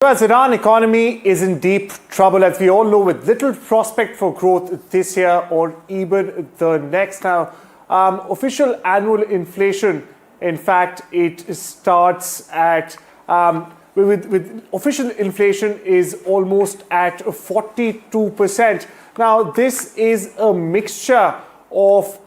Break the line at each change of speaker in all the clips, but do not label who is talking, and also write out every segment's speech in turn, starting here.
As Iran economy is in deep trouble, as we all know, with little prospect for growth this year or even the next. Now, official annual inflation, in fact, it starts at with official inflation is almost at 42%. Now, this is a mixture of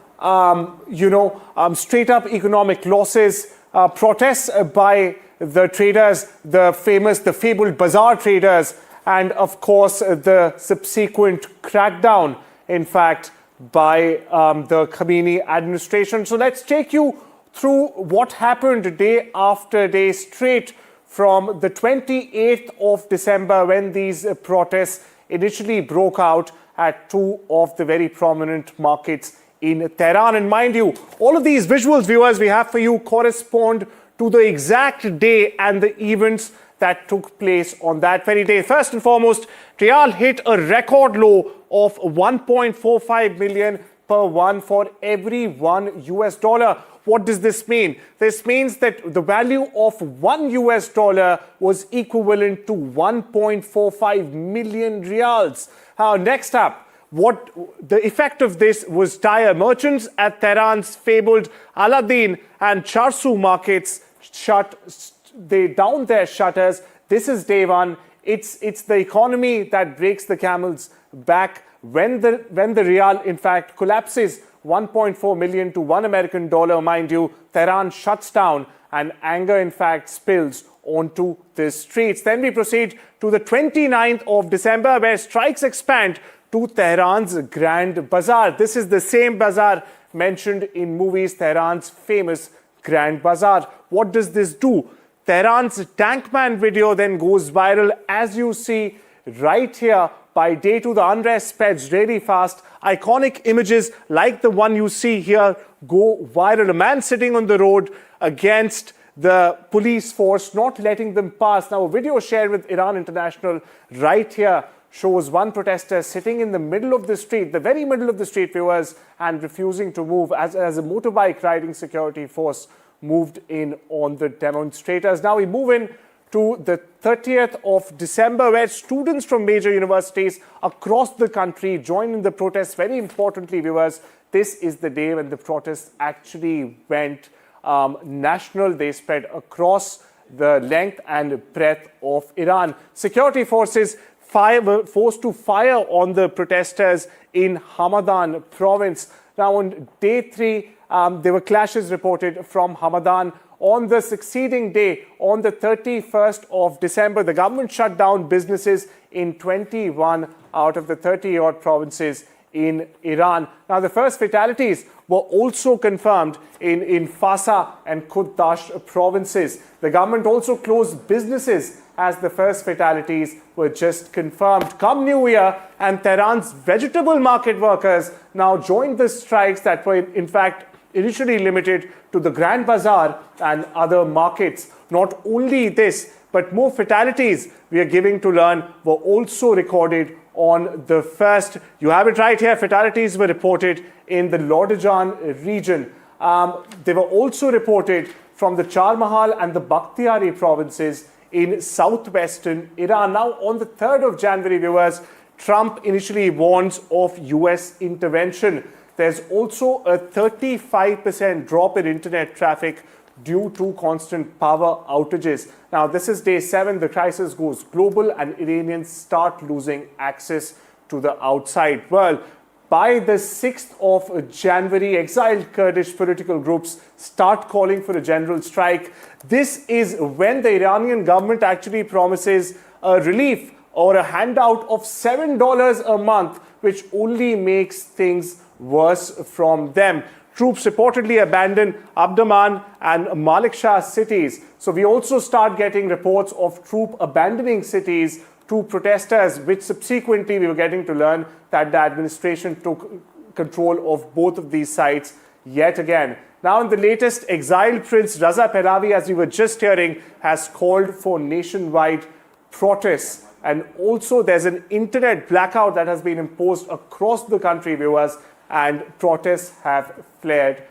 straight up economic losses, protests by the traders, the fabled bazaar traders, and of course the subsequent crackdown, in fact, by the Khamenei administration. So let's take you through what happened day after day, straight from the 28th of December, when these protests initially broke out at two of the very prominent markets in Tehran. And mind you, all of these visuals, viewers, we have for you correspond to the exact day and the events that took place on that very day. First and foremost, Riyal hit a record low of 1.45 million per one for every $1. What does this mean? This means that the value of $1 was equivalent to 1.45 million riyals. Next up, what the effect of this was dire. Merchants at Tehran's fabled Aladdin and Charsu markets they downed their shutters. This is day one. It's the economy that breaks the camel's back when the Riyal, in fact, collapses 1.4 million to $1 American, mind you. Tehran shuts down and anger, in fact, spills onto the streets. Then we proceed to the 29th of December, where strikes expand to Tehran's Grand Bazaar. This is the same bazaar mentioned in movies, Tehran's famous Grand Bazaar. What does this do? Tehran's Tankman video then goes viral, as you see right here. By day two, the unrest spreads really fast. Iconic images like the one you see here go viral. A man sitting on the road against the police force, not letting them pass. Now, a video shared with Iran International right here shows one protester sitting in the middle of the street, the very middle of the street, viewers, and refusing to move as a motorbike riding security force moved in on the demonstrators. Now we move in to the 30th of December, where students from major universities across the country joined in the protests. Very importantly, viewers, this is the day when the protests actually went national. They spread across the length and breadth of Iran. Security forces were forced to fire on the protesters in Hamadan province. Now, on day three, there were clashes reported from Hamadan. On the succeeding day, on the 31st of December, the government shut down businesses in 21 out of the 30-odd provinces in Iran. Now, the first fatalities were also confirmed in Fasa and Qutdash provinces. The government also closed businesses as the first fatalities were just confirmed. Come New Year, and Tehran's vegetable market workers now joined the strikes that were, in fact, initially limited to the Grand Bazaar and other markets. Not only this, but more fatalities, we are giving to learn, were also recorded on the first. You have it right here. Fatalities were reported in the Lodajan region. They were also reported from the Charmahal and the Bakhtiari provinces in southwestern Iran. Now, on the 3rd of January, viewers, Trump initially warns of US intervention. There's also a 35% drop in internet traffic due to constant power outages. Now, this is day 7. The crisis goes global and Iranians start losing access to the outside world. By the 6th of January, exiled Kurdish political groups start calling for a general strike. This is when the Iranian government actually promises a relief or a handout of $7 a month, which only makes things worse from them. Troops reportedly abandoned Abdaman and Malik Shah cities. So we also start getting reports of troop abandoning cities to protesters, which subsequently we were getting to learn that the administration took control of both of these sites yet again. Now, in the latest, exiled Prince Raza Pahlavi, as we were just hearing, has called for nationwide protests. And also there's an internet blackout that has been imposed across the country, viewers, and protests have flared